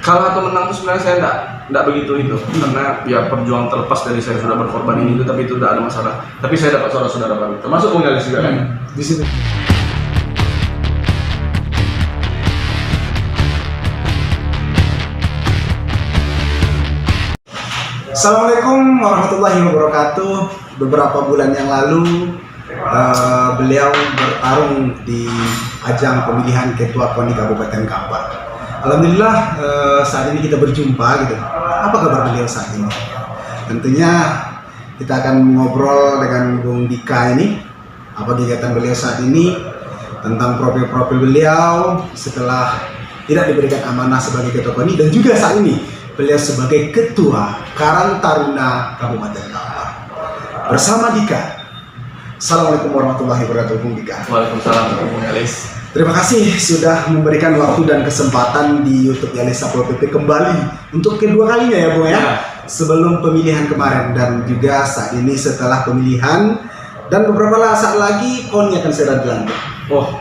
Kalah atau menang itu sebenarnya saya enggak begitu itu, karena ya perjuangan terlepas dari saya sudah berkorban ini itu, tapi itu tidak ada masalah. Tapi saya dapat saudara-saudara baru, termasuk Bung Yalis juga kan di situ. Assalamualaikum warahmatullahi wabarakatuh. Beberapa bulan yang lalu beliau bertarung di ajang pemilihan Ketua KONI Kabupaten Kampar. Alhamdulillah saat ini kita berjumpa gitu. Apa kabar beliau saat ini? Tentunya kita akan ngobrol dengan Bung Dika ini. Apa kegiatan beliau saat ini, tentang profil-profil beliau setelah tidak diberikan amanah sebagai Ketua KONI, dan juga saat ini beliau sebagai Ketua Karang Taruna Kabupaten Kampar. Bersama Dika. Assalamualaikum warahmatullahi wabarakatuh, Bung Dika. Waalaikumsalam, Bung Yalis. Terima kasih sudah memberikan waktu dan kesempatan di YouTube Yalis Satpol PP kembali untuk kedua kalinya ya, Bung ya. Sebelum pemilihan kemarin dan juga saat ini setelah pemilihan, dan beberapa saat lagi KONI akan segera dilantik. Oh.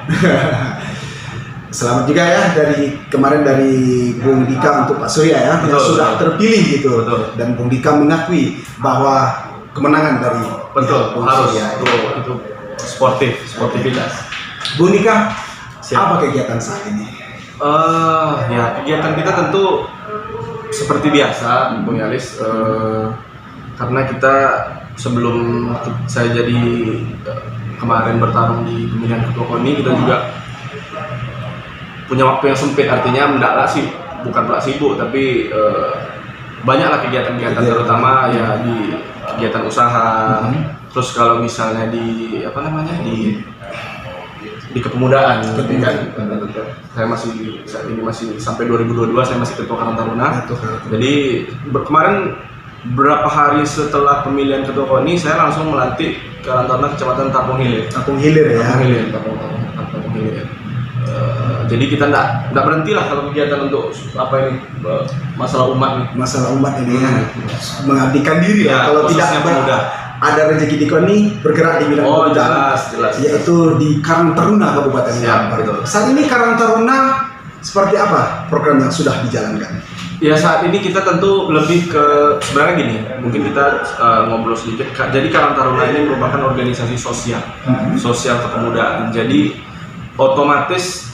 Selamat juga ya dari kemarin dari Bung Dika untuk Pak Surya ya, yang sudah terpilih gitu. Betul. Dan Bung Dika mengakui bahwa kemenangan dari Bung harus Surya, itu sportivitas. Bung Dika, apa kegiatan saat ini? Ya kegiatan kita tentu seperti biasa, Bung Yalis. Karena kita sebelum saya jadi kemarin bertarung di pemilihan Ketua KONI, kita juga punya waktu yang sempit, artinya bukan sibuk, tapi banyaklah kegiatan-kegiatan, terutama ya di kegiatan usaha. Terus kalau misalnya di di kepemudaan, kan? Saya saat ini masih sampai 2022 saya masih Ketua Karang Taruna. Jadi kemarin berapa hari setelah pemilihan Ketua KONI, saya langsung melantik Karang Taruna Kecamatan Tapung Hilir. Tapung Hilir ya. Tapung Hilir. Jadi kita enggak berhenti lah kalau kegiatan untuk masalah umat ini ya. Mengabdikan diri ya, kalau tidak ada rezeki di KONI, bergerak di bidang kepemudaan, jelas. Yaitu di Karang Taruna Kabupaten Kampar. Saat ini Karang Taruna seperti apa program yang sudah dijalankan? Ya saat ini kita tentu lebih ke, sebenarnya gini, mungkin kita ngobrol sedikit. Jadi Karang Taruna ini merupakan organisasi sosial kepemudaan. Jadi otomatis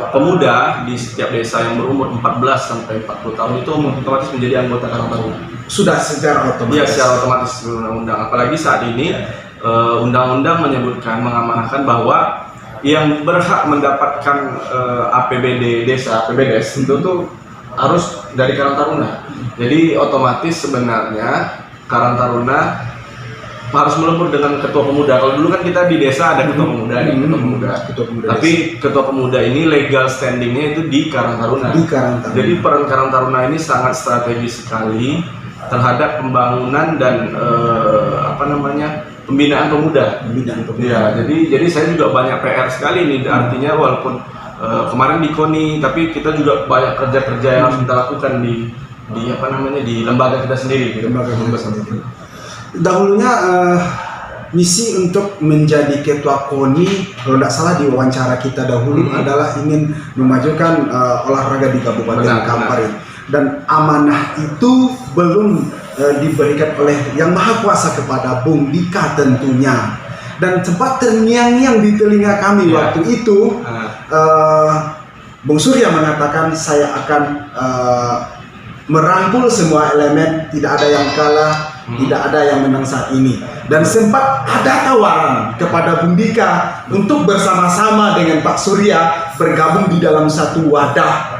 pemuda di setiap desa yang berumur 14 sampai 40 tahun itu otomatis menjadi anggota Karang Taruna. Sudah secara otomatis? Iya, secara otomatis undang-undang. Apalagi saat ini undang-undang mengamanahkan bahwa yang berhak mendapatkan APBD desa, APBDes itu tuh harus dari Karang Taruna. Jadi otomatis sebenarnya Karang Taruna harus melebur dengan ketua pemuda. Kalau dulu kan kita di desa ada ketua pemuda, ketua pemuda. Tapi ketua pemuda ini legal standingnya itu di Karang Taruna. Jadi peran Karang Taruna ini sangat strategis sekali terhadap pembangunan dan pembinaan pemuda. Ya, jadi saya juga banyak PR sekali nih. Artinya walaupun kemarin di KONI, tapi kita juga banyak kerja-kerja yang harus kita lakukan di lembaga kita sendiri. Dahulunya misi untuk menjadi Ketua KONI, kalau tidak salah di wawancara kita dahulu adalah ingin memajukan olahraga di Kabupaten Kampar. Dan amanah itu belum diberikan oleh Yang Maha Kuasa kepada Bung Dika tentunya. Dan sempat terngiang-ngiang di telinga kami waktu itu, Bung Surya mengatakan saya akan merangkul semua elemen, tidak ada yang kalah, tidak ada yang menang saat ini. Dan sempat ada tawaran kepada Bung Dika untuk bersama-sama dengan Pak Surya bergabung di dalam satu wadah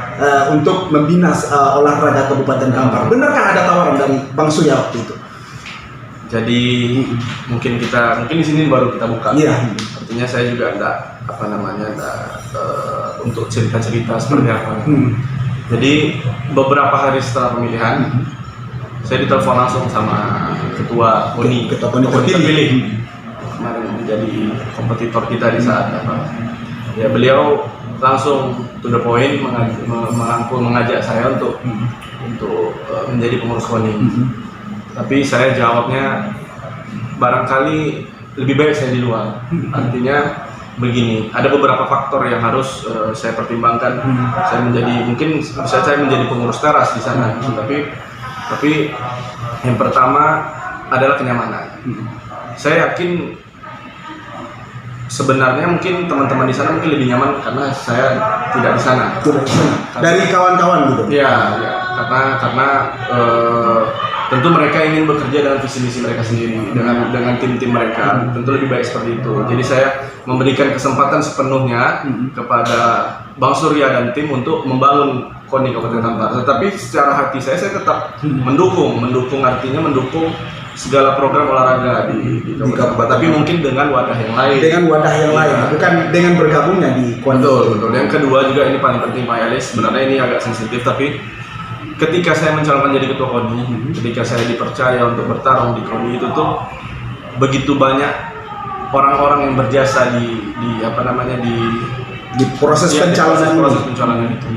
untuk membina olahraga Kabupaten Kampar. Benarkah ada tawaran dari Bang Surya waktu itu? Jadi mungkin di sini baru kita buka. Iya. Artinya saya juga enggak untuk cerita-cerita seperti apa. Jadi beberapa hari setelah pemilihan, saya ditelepon langsung sama ketua KONI terpilih. Kemarin menjadi kompetitor kita di saat ya beliau langsung to the point mengajak saya untuk menjadi pengurus KONI. Tapi saya jawabnya barangkali lebih baik saya di luar. Artinya begini, ada beberapa faktor yang harus saya pertimbangkan. Saya menjadi pengurus teras di sana, tapi yang pertama adalah kenyamanan. Saya yakin sebenarnya mungkin teman-teman di sana mungkin lebih nyaman karena saya tidak di sana. Dari kawan-kawan gitu. Ya, karena tentu mereka ingin bekerja dengan visi misi mereka sendiri, dengan tim-tim mereka. Tentu lebih baik seperti itu. Jadi saya memberikan kesempatan sepenuhnya kepada Bang Surya dan tim untuk membangun KONI Kabupaten Kampar. Tetapi secara hati saya tetap mendukung artinya mendukung segala program olahraga di Kabupaten, tapi mungkin dengan wadah yang lain. Bukan dengan bergabungnya di KONI. Betul. Yang kedua juga ini paling penting Pak Yalis, sebenarnya ini agak sensitif, tapi ketika saya mencalonkan jadi ketua KONI, ketika saya dipercaya untuk bertarung di KONI itu tuh begitu banyak orang-orang yang berjasa di proses pencalonan itu.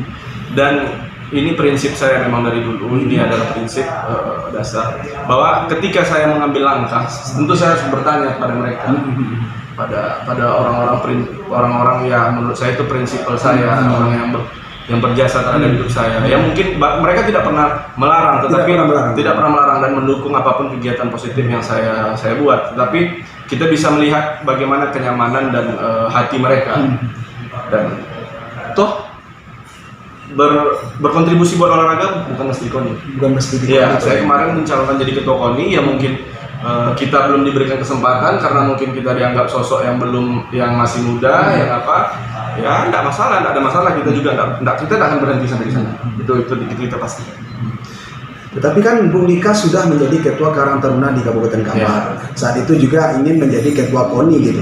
Dan ini prinsip saya memang dari dulu, ini adalah prinsip dasar bahwa ketika saya mengambil langkah, tentu saya harus bertanya kepada mereka, pada orang-orang yang menurut saya itu prinsipal saya, orang yang berjasa terhadap hidup saya. Ya mungkin mereka tidak pernah melarang, tidak pernah melarang dan mendukung apapun kegiatan positif yang saya buat. Tetapi kita bisa melihat bagaimana kenyamanan dan hati mereka. Dan toh berkontribusi buat olahraga bukan mesti KONI. Ya, saya kemarin mencalonkan jadi ketua KONI, ya mungkin kita belum diberikan kesempatan karena mungkin kita dianggap sosok yang masih muda, ya tidak ada masalah, kita juga kita tidak akan berhenti sampai di sana. Itu kita pasti. Tetapi kan Bung Dika sudah menjadi ketua Karang Taruna di Kabupaten Kampar. Saat itu juga ingin menjadi ketua KONI gitu.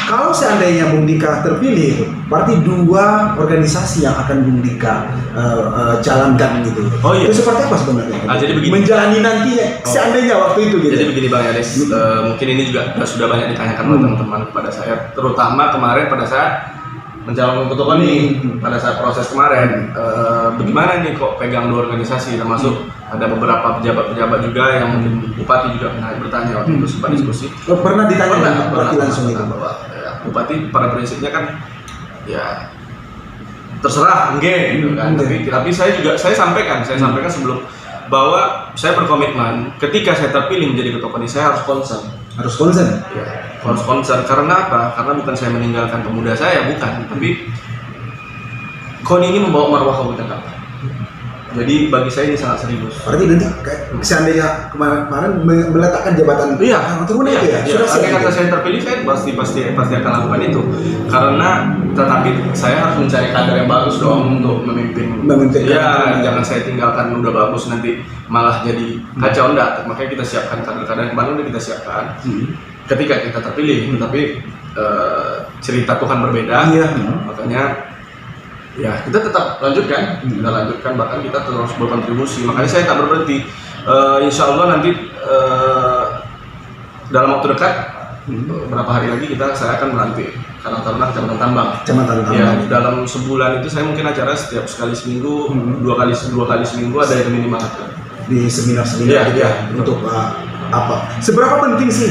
Kalau seandainya Bung Dika terpilih itu, berarti 2 organisasi yang akan Bung Dika jalankan gitu. Itu seperti apa sebenarnya? Jadi begini. Menjalani nantinya, seandainya waktu itu gitu. Jadi begini Bang Yalis, mungkin ini juga sudah banyak ditanyakan oleh teman-teman kepada saya, terutama kemarin pada saat mencalonkan ketua KONI, pada saat proses kemarin, bagaimana nih kok pegang 2 organisasi, termasuk ada beberapa pejabat-pejabat juga yang mungkin Bupati juga pernah bertanya waktu itu sempat diskusi. Pernah ditanya Bupati langsung itu. Bupati pada prinsipnya kan ya terserah gitu kan. Tapi saya sampaikan sebelum bahwa saya berkomitmen ketika saya terpilih menjadi ketua KONI saya harus concern. Ya, harus concern karena apa? Karena bukan saya meninggalkan pemuda saya, bukan. Tapi KONI ini membawa marwah Kabupaten Kampar. Jadi bagi saya ini sangat serius. Berarti nanti seandainya kemarin meletakkan jabatan itu ya. Sudah kata saya terpilih, saya pasti akan lakukan itu. Karena tetapi saya harus mencari kader yang bagus dong untuk memimpin. Ya, jangan saya tinggalkan udah bagus nanti malah jadi kacau, enggak. Makanya kita siapkan kader-kader yang baru, kita siapkan. Ketika kita terpilih, tapi cerita Tuhan berbeda. Makanya ya kita tetap lanjutkan, bahkan kita terus berkontribusi. Makanya saya tak berhenti. Insya Allah nanti dalam waktu dekat, beberapa hari lagi saya akan melantik Karang Taruna Kecamatan Tambang. Ya, dalam sebulan itu saya mungkin acara setiap sekali seminggu, 2 kali seminggu ada yang minimal di seminar-seminar gitu ya. Untuk apa? Seberapa penting sih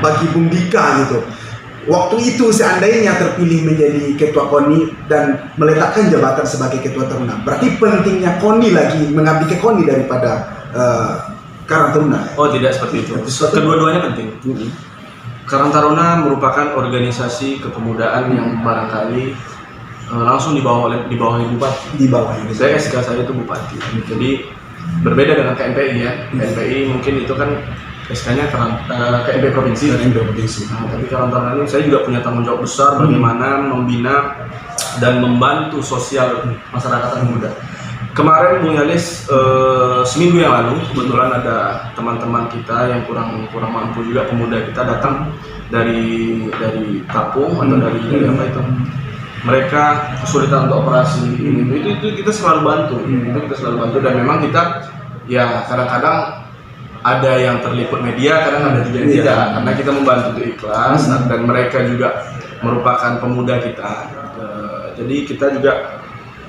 bagi Bung Dika gitu? Waktu itu seandainya terpilih menjadi ketua KONI dan meletakkan jabatan sebagai ketua Taruna, berarti pentingnya KONI lagi mengabdi ke KONI daripada Karang Taruna. Tidak seperti itu. Kedua-duanya penting. Karang Taruna merupakan organisasi kepemudaan yang barangkali langsung dibawahi bupati. Saya SK saya itu bupati. Jadi berbeda dengan KMPI ya. KMPI mungkin itu kan SK-nya KMP provinsi. Tapi Karang Taruna ini saya juga punya tanggung jawab besar bagaimana membina dan membantu sosial masyarakat yang muda. Kemarin Bung Yalis, seminggu yang lalu kebetulan ada teman-teman kita yang kurang mampu juga, pemuda kita datang dari Kapung atau dari apa itu. Mereka kesulitan untuk operasi itu kita selalu bantu. Dan memang kita ya kadang-kadang ada yang terliput media, kadang ada juga yang tidak, karena kita membantu itu ikhlas dan mereka juga merupakan pemuda kita. Jadi kita juga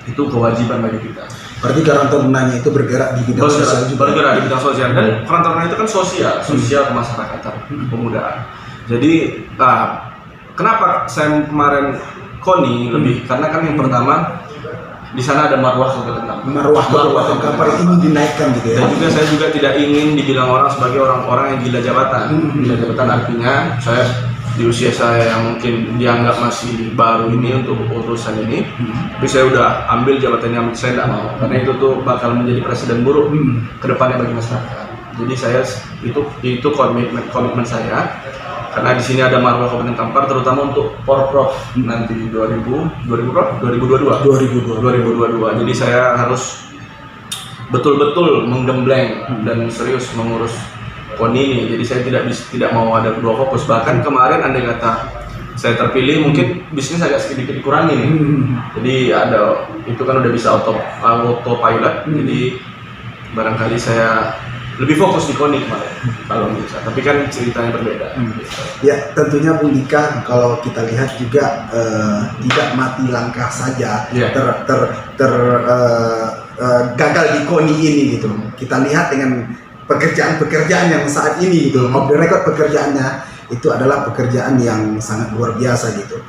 itu kewajiban bagi kita. Berarti Karang Tarunanya itu bergerak di bidang sosial juga. Bergerak di bidang sosial dan Karang Taruna itu kan sosial kemasyarakatan, kepemudaan. Jadi kenapa saya kemarin KONI lebih karena kan yang pertama di sana ada marwah Kabupaten Kampar. Marwah Kabupaten Kampar ini dinaikkan gitu ya. Dan juga saya juga tidak ingin dibilang orang sebagai orang-orang yang gila jabatan. Gila jabatan artinya saya di usia saya yang mungkin dianggap masih baru ini untuk urusan ini, tapi saya udah ambil jabatan yang saya tidak mau karena itu tuh bakal menjadi presiden buruk ke depannya bagi masyarakat. Jadi saya itu komitmen saya. Karena di sini ada marwah Kabupaten Kampar terutama untuk Porprov nanti 2022. Jadi saya harus betul-betul menggembleng dan serius mengurus KONI ini. Jadi saya tidak mau ada dua fokus. Bahkan kemarin andai kata saya terpilih mungkin bisnis agak sedikit dikurangi nih. Jadi ada itu kan udah bisa autopilot. Jadi barangkali saya lebih fokus di KONI kemarin kalau bisa, tapi kan ceritanya berbeda. Ya tentunya Bung Dika kalau kita lihat juga tidak mati langkah saja gagal di KONI ini gitu. Kita lihat dengan pekerjaan yang saat ini gitu, off the record pekerjaannya itu adalah pekerjaan yang sangat luar biasa gitu.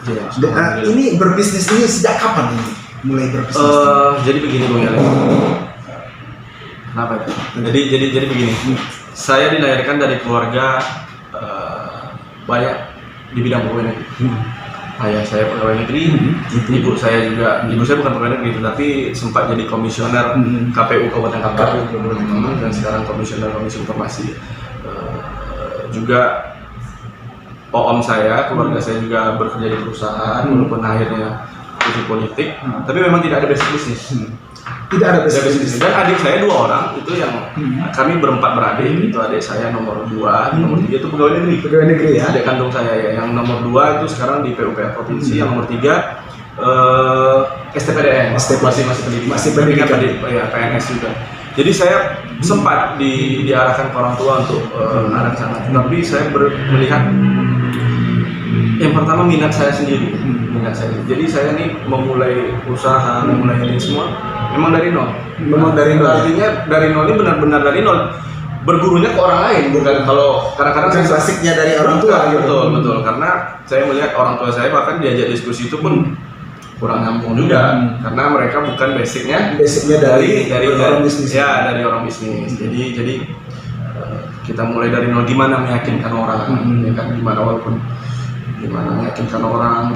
Ini berbisnis ini sejak kapan ini mulai berbisnis? Jadi begini Bung Yale. Kenapa itu? Jadi begini. Saya dilahirkan dari keluarga banyak di bidang pegawai negeri. Ayah saya pegawai negeri, ibu saya bukan pegawai negeri, tetapi sempat jadi komisioner KPU Kabupaten Kampar dan sekarang komisioner Komisi Informasi. Juga om saya, keluarga saya juga bekerja di perusahaan, walaupun akhirnya di politik, tapi memang tidak ada basic bisnis. Tidak ada bisnis. Dan adik saya 2 orang itu yang kami berempat beradik. Itu adik saya nomor 2, nomor 3 itu pegawai negeri. Pegawai negeri ya. Adik kandung saya ya. Yang nomor 2 itu sekarang di PUPR provinsi. Yang nomor 3 STPDN. Masih pendidikan. Ya, PNS juga. Jadi saya sempat diarahkan ke orang tua untuk anak sana. Tapi saya melihat yang pertama minat saya sendiri. Jadi saya nih memulai usaha, memulai ini semua memang dari nol. Artinya dari nol ini benar-benar dari nol. Bergurunya ke orang lain, bukan kalau kadang-kadang basicnya dari orang tua. Betul. Karena saya melihat orang tua saya bahkan diajak diskusi itu pun kurang nyambung juga, karena mereka bukan basicnya dari orang bisnis. Ya, dari orang bisnis. Jadi kita mulai dari nol, gimana meyakinkan orang, ya kan, gimana meyakinkan orang,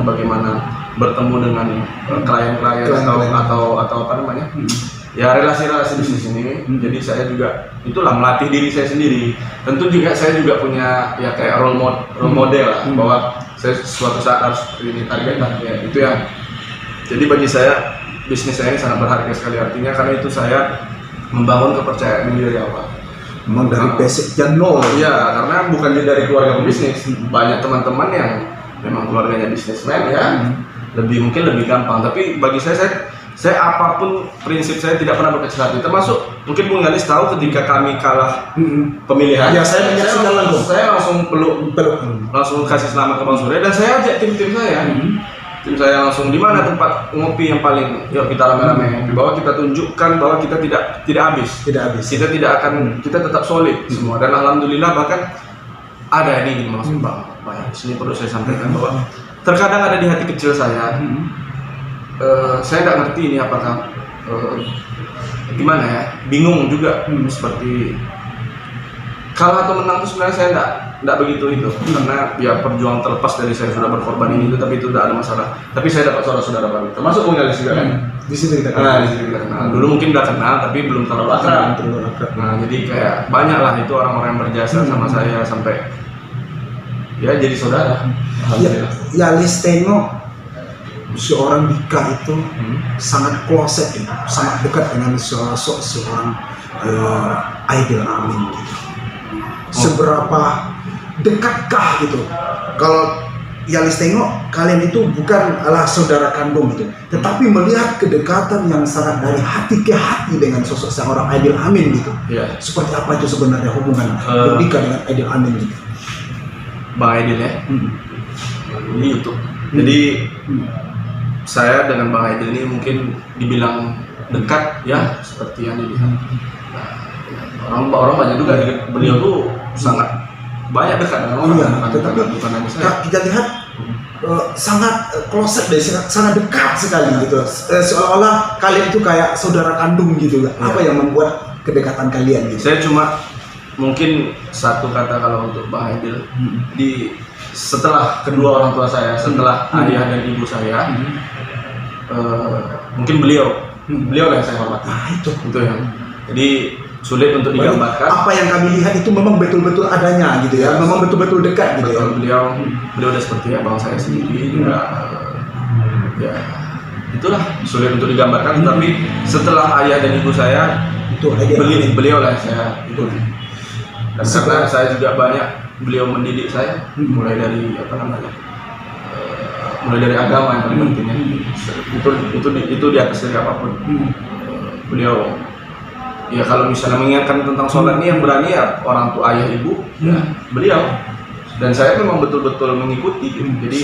bagaimana bertemu dengan klien-klien atau apa namanya, ya relasi-relasi bisnis ini. Jadi saya juga itulah melatih diri saya sendiri. Tentu juga saya juga punya ya kayak role model lah, bahwa saya suatu saat harus ini target itu yang. Jadi bagi saya bisnis saya ini sangat berharga sekali, artinya karena itu saya membangun kepercayaan diri dari awal. Memang dari basicnya nol. Iya, karena bukan dari keluarga pebisnis. Banyak teman-teman yang memang keluarganya bisnismen ya, mungkin lebih gampang. Tapi bagi saya apapun prinsip saya tidak pernah berkecil hati. Termasuk mungkin Bung Yalis tahu ketika kami kalah pemilihan. Ya, saya menyaksikan langsung. Saya langsung peluk, langsung kasih selamat ke Bang Surya dan saya ajak tim-tim saya. Tim saya langsung di mana tempat ngopi yang paling, yuk kita rame-rame, bahwa kita tunjukkan bahwa kita tidak habis. Kita tetap solid semua, dan alhamdulillah bahkan ada ini maksud Bang. Sini perlu saya sampaikan bahwa terkadang ada di hati kecil saya tidak ngerti ini apakah gimana ya, bingung juga seperti kalah atau menang itu sebenarnya saya tidak begitu itu, karena ya perjuangan terlepas dari saya sudah berkorban ini itu, tapi itu tidak ada masalah. Tapi saya dapat saudara-saudara baru, termasuk Bung Yalis juga kan. Di situ kita kenal. Dulu mungkin udah kenal tapi belum terlalu akrab. Nah, jadi kayak banyak lah itu orang-orang yang berjasa sama saya sampai ya jadi saudara. Yalis tengok seorang Dika itu sangat closet, sangat dekat dengan sosok seorang Aidil Amin gitu. Seberapa dekatkah gitu? Kalau Yalis tengok kalian itu bukan adalah saudara kandung gitu, tetapi melihat kedekatan yang sangat dari hati ke hati dengan sosok seorang Aidil Amin gitu. Seperti apa itu sebenarnya hubungan Dika dengan Aidil Amin gitu? Bang Aidil ya, ini YouTube. Jadi saya dengan Bang Aidil ini mungkin dibilang dekat ya, seperti yang dilihat. Orang banyak juga, beliau tuh sangat banyak dekat dengan orang. Iya, bukan- tetapi bukan hanya saya. kita lihat sangat closet deh, sangat dekat sekali gitu. Seolah-olah kalian itu kayak saudara kandung gitu. Apa yang membuat kedekatan kalian gitu? Saya cuma mungkin satu kata kalau untuk Bang Aidil, di setelah kedua orang tua saya, setelah ayah dan ibu saya, mungkin beliau yang saya hormati. Nah itu. Itu ya. Jadi sulit untuk digambarkan. Apa yang kami lihat itu memang betul-betul adanya gitu ya, memang betul-betul dekat gitu ya. Betul, beliau udah seperti abang saya sendiri juga. Ya itulah sulit untuk digambarkan. Tapi setelah ayah dan ibu saya, Itu aja. beliau lah saya ikuti. Dan karena saya juga banyak beliau mendidik saya, mulai dari mulai dari agama yang paling pentingnya. Itu di atas dari apapun. Beliau ya kalau misalnya mengingatkan tentang sholat ini yang berani ya orang tua ayah ibu, ya beliau. Dan saya memang betul-betul mengikuti gitu. Jadi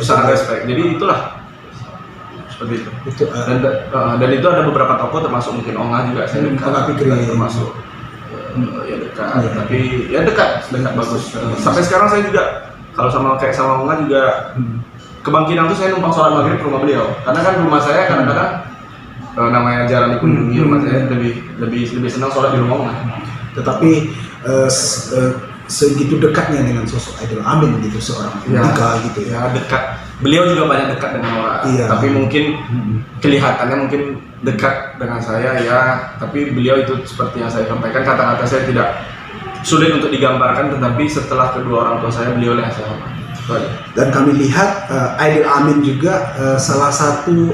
sangat respect. Jadi itulah seperti itu. Dan itu ada beberapa tokoh termasuk mungkin Onga juga saya dekat, termasuk ya dekat. Tapi ya dekat bagus. Sampai sekarang saya juga kalau sama Onga juga kebangkitan tuh saya numpang sholat maghrib ke rumah beliau. Karena kan rumah saya kadang-kadang namanya jarang dikunjungi rumah saya, lebih senang sholat di rumah Onga. Tetapi segitu dekatnya dengan sosok Aidil Amin gitu, seorang pemuda gitu ya. Ya dekat. Beliau juga banyak dekat dengan orang. Iya. Tapi mungkin kelihatannya mungkin dekat dengan saya ya. Tapi beliau itu seperti yang saya sampaikan, kata-kata saya tidak sulit untuk digambarkan. Tetapi setelah kedua orang tua saya, beliau yang saya hormati. Dan kami lihat Aidil Amin juga salah satu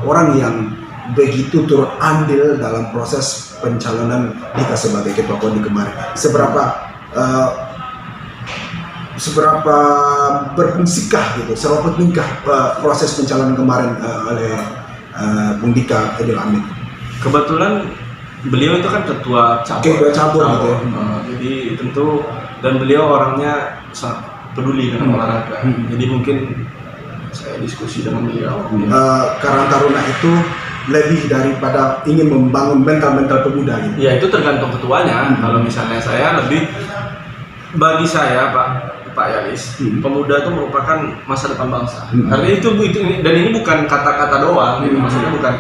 orang yang begitu turut andil dalam proses pencalonan Dika sebagai ketua KONI kemarin. Seberapa berfungsikah gitu, seberapa pentingkah proses pencalonan kemarin oleh Bung Dika Aidil Amin? Kebetulan beliau itu kan ketua cabur gitu ya. Jadi tentu, dan beliau orangnya sangat peduli dengan olahraga. Jadi mungkin saya diskusi dengan beliau. Karang Taruna itu lebih daripada ingin membangun mental pemuda gitu. Ya itu tergantung ketuanya. Kalau misalnya saya lebih, bagi saya Pak Yalis, pemuda itu merupakan masa depan bangsa. Karena itu dan ini bukan kata-kata doang, gitu. Maksudnya bukan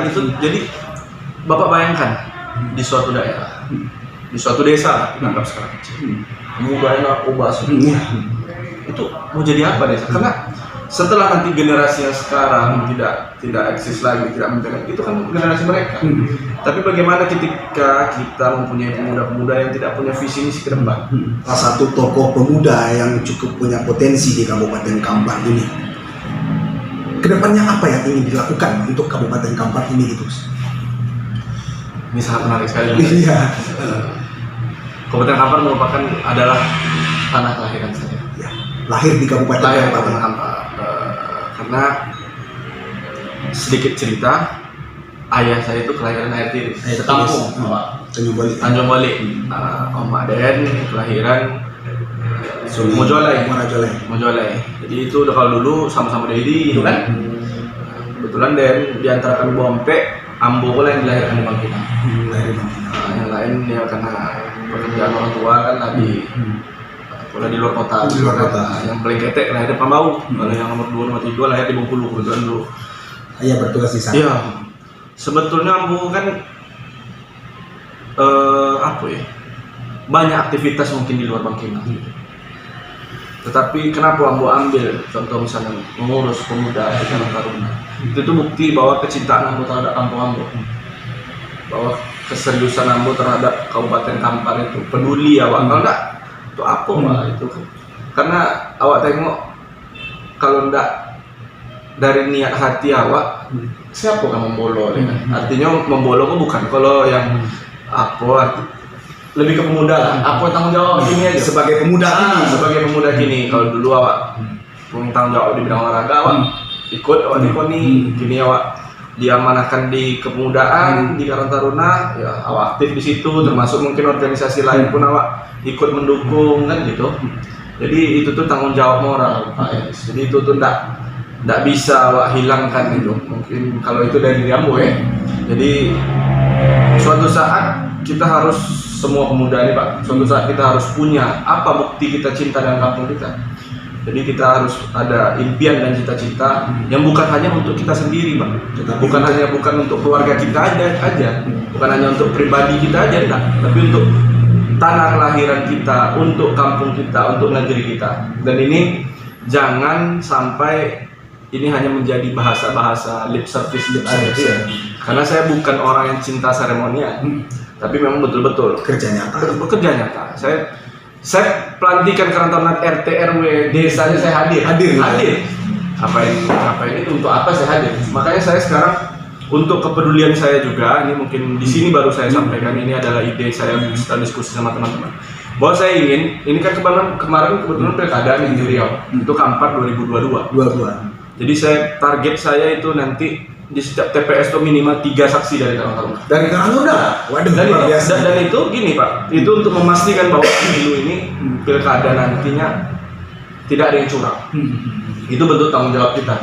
itu. Jadi Bapak bayangkan di suatu daerah, di suatu desa, kita anggap sekarang kecil, mengubah narkoba itu mau jadi apa desa? Karena setelah nanti generasi yang sekarang tidak eksis lagi, tidak menjaga, itu kan generasi mereka. Tapi bagaimana ketika kita mempunyai pemuda-pemuda yang tidak punya visi misi ke depan? Salah satu tokoh pemuda yang cukup punya potensi di Kabupaten Kampar ini, kedepannya apa yang ingin dilakukan untuk Kabupaten Kampar ini gitu? Ini sangat menarik sekali. Iya. Kabupaten Kampar adalah tanah kelahiran saya. Ya, lahir di Kabupaten Kampar. Karena sedikit cerita, ayah saya itu kelahiran air tiris, sekampung, Tanjung Balik. Om Aden kelahiran Mojolai. Jadi itu udah kalau dulu sama-sama Dedi, gitu kan? Kebetulan Den diantara kami Bompe, Ambo yang dilahirkan di Bangkinang. Yang lain ya karena pekerjaan orang tua kan lagi mulai di luar kota. Yang paling ketek lahir di Pambau. Kalau yang nomor 2, nomor 3 lahir di Bengkulu kebetulan dulu. Iya, bertugas di sana. Iya. Sebetulnya Ambo kan banyak aktivitas mungkin di luar Bangkinang. Tetapi kenapa Ambo ambil contoh misalnya mengurus pemuda di Karang Taruna? Itu tuh bukti bahwa kecintaan Ambo terhadap kampung Ambo, bahwa keseriusan Ambo terhadap Kabupaten Kampar itu peduli awak. Kalau enggak itu apa itu kan? Karena awak tengok kalau enggak dari niat hati awak, siapa kan membolo? Artinya membolo kok bukan kalau yang lebih ke pemuda lah. Apa tanggung jawab ini aja sebagai pemuda kini. Kalau dulu awak tanggung jawab di bidang olahraga, awak ikut di KONI. Kini awak diamanahkan di kepemudaan di Karang Taruna, ya awak aktif di situ. Termasuk mungkin organisasi lain pun awak ikut mendukung kan gitu. Jadi itu tuh tanggung jawab moral Pak Yalis. Jadi itu tuh tidak bisa awak hilangkan itu. Mungkin kalau itu dari Ambo ya. Jadi suatu saat kita harus semua pemuda ini Pak, suatu saat kita harus punya apa bukti kita cinta dengan kampung kita. Jadi kita harus ada impian dan cita-cita yang bukan hanya untuk kita sendiri Pak, bukan untuk keluarga kita aja, bukan hanya untuk pribadi kita aja, enggak, tapi untuk tanah kelahiran kita, untuk kampung kita, untuk negeri kita. Dan ini jangan sampai ini hanya menjadi bahasa-bahasa lip service aja. Karena saya bukan orang yang cinta seremonial, tapi memang betul-betul Kerja nyata. Saya pelantikan kerantauan RT RW desanya saya hadir. Apa ini untuk apa saya hadir? Makanya saya sekarang untuk kepedulian saya juga, ini mungkin di sini baru saya sampaikan, ini adalah ide saya setelah diskusi sama teman-teman. Bahwa saya ingin, ini kan kemarin kebetulan pilkada di Riau, itu Kampar 2022. Jadi target saya itu nanti di setiap TPS itu minimal 3 saksi dari Karang Taruna. Dari Karang Taruna? Waduh, luar biasa. Dan itu gini Pak, itu untuk memastikan bahwa pemilu ini pilkada nantinya tidak ada yang curang. Itu bentuk tanggung jawab kita.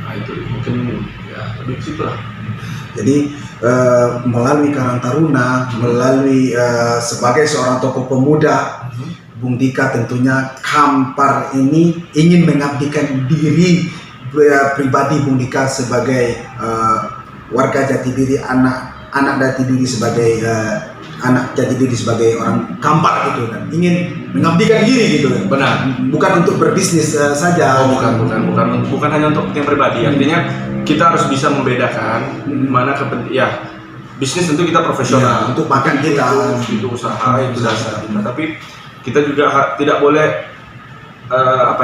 Nah itu mungkin ya lebih ke situ lah. Jadi melalui Karang Taruna, melalui sebagai seorang tokoh pemuda, Bung Dika tentunya Kampar ini ingin mengabdikan diri pribadi Bung Dika sebagai warga Jatidiri, anak Jatidiri sebagai anak Jatidiri sebagai orang Kampar gitu kan, ingin mengabdikan diri gitu kan. Benar. Bukan untuk berbisnis saja. Oh, bukan hanya untuk kepentingan pribadi. Artinya kita harus bisa membedakan mana kepentingan. Bisnis tentu kita profesional. Untuk makan kita, itu usaha, itu dasar kita. Tapi kita juga tidak boleh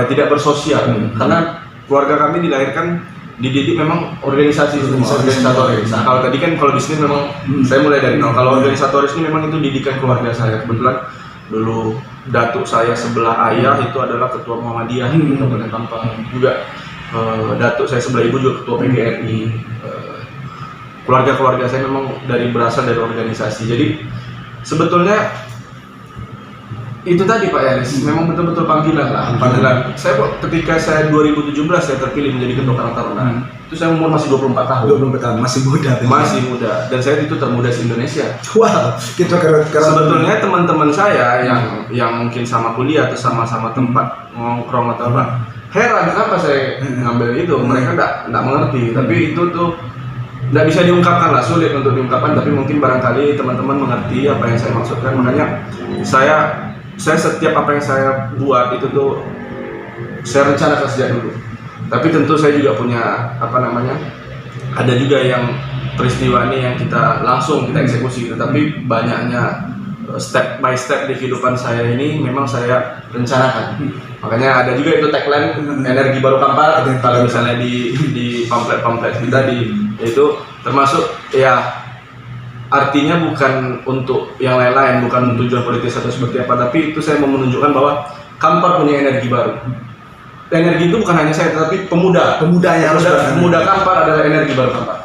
tidak bersosial. Karena keluarga kami dilahirkan dididik memang organisasi semua, organisatoris. Nah, kalau tadi kan kalau bisnis memang saya mulai dari nol. Kalau organisatoris ini memang itu didikan keluarga saya. Kebetulan dulu datuk saya sebelah ayah itu adalah ketua Muhammadiyah di Kabupaten Kampar. Juga datuk saya sebelah ibu juga ketua PGRI. Keluarga saya memang berasal dari organisasi. Jadi sebetulnya itu tadi Pak Yaris, memang betul-betul panggilan. Ketika saya 2017 saya terpilih menjadi ketua Karang Taruna, itu saya umur masih 24 tahun. 24 tahun, masih muda. Masih muda, dan saya itu termuda di Indonesia. Wow, kita sebetulnya teman-teman saya yang mungkin sama kuliah atau sama-sama tempat nongkrong atau apa, heran kenapa saya ngambil itu. Mereka enggak mengerti, tapi itu tuh nggak bisa diungkapkan lah, sulit untuk diungkapkan, tapi mungkin barangkali teman-teman mengerti apa yang saya maksudkan. Makanya saya setiap apa yang saya buat itu tuh saya rencanakan sejak dulu. Tapi tentu saya juga punya ada juga yang peristiwa ini yang kita langsung eksekusi, tetapi banyaknya step by step di kehidupan saya ini memang saya rencanakan. Makanya ada juga itu tagline energi baru Kampar. Kalau misalnya di pamflet kita itu termasuk ya, artinya bukan untuk yang lain-lain, bukan tujuan politis atau seperti apa, tapi itu saya mau menunjukkan bahwa Kampar punya energi baru. Energi itu bukan hanya saya, tapi pemuda Kampar adalah energi baru Kampar.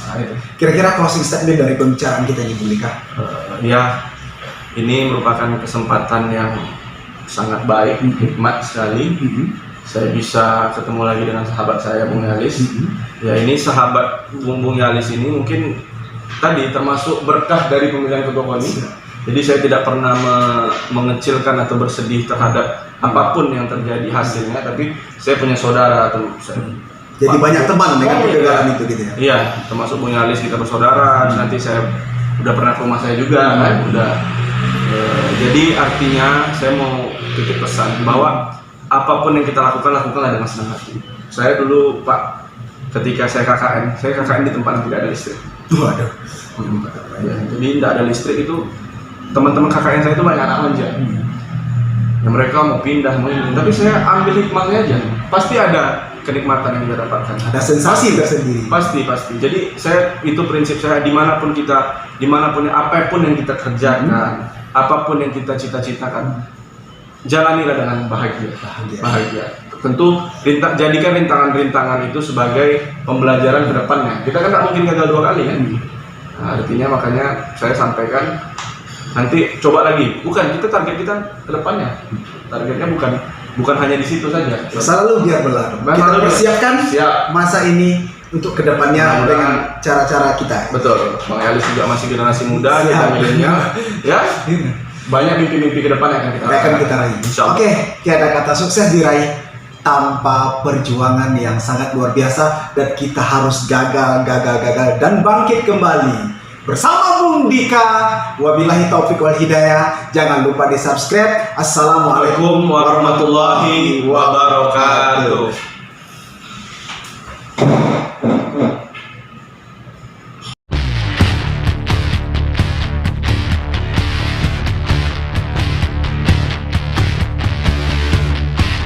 Nah, itu. Kira-kira closing statement dari pembicaraan kita ini, Bung Dika? Ya, ini merupakan kesempatan yang sangat baik, hikmat sekali. Saya bisa ketemu lagi dengan sahabat saya Bung Yalis. Ya, ini sahabat Bung Yalis ini mungkin tadi termasuk berkah dari pemilihan ketua KONI. Jadi saya tidak pernah mengecilkan atau bersedih terhadap apapun yang terjadi hasilnya, tapi saya punya saudara atau jadi banyak teman dengan perbedaan itu gitu ya. Iya, termasuk Bung Yalis kita bersaudara. Nanti saya udah pernah ke rumah saya juga kan, jadi artinya saya mau titip pesan bahwa apapun yang kita lakukanlah dengan senang hati. Saya dulu Pak, ketika saya KKN di tempat yang tidak ada listrik. Waduh. Ya, jadi tidak ada listrik itu, teman-teman KKN saya itu banyak anak manja. Ya, mereka mau pindah, tapi saya ambil hikmahnya aja. Pasti ada kenikmatan yang kita dapatkan. Ada sensasi tersendiri. Pasti. Jadi itu prinsip saya, dimanapun apapun yang kita kerjakan, apapun yang kita cita-citakan, jalanilah dengan bahagia. Tentu jadikan rintangan-rintangan itu sebagai pembelajaran ke depannya. Kita kan tidak mungkin gagal 2 kali kan. Nah, artinya makanya saya sampaikan nanti coba lagi. Target kita ke depannya. Targetnya bukan hanya di situ saja. Masa lalu biar berlalu. Kita persiapkan masa ini untuk kedepannya Mudah-mudahan. dengan cara-cara kita. Betul, Bang Elis juga masih generasi muda, Siap. kita milenial, ya. Banyak mimpi-mimpi ke depan yang akan kita Akan kita raih. Insya Allah. Oke, tiada kata sukses diraih tanpa perjuangan yang sangat luar biasa, dan kita harus gagal dan bangkit kembali bersama Bung Dika. Wabillahi taufik wal hidayah. Jangan lupa di subscribe. Assalamualaikum Assalamualaikum warahmatullahi wabarakatuh.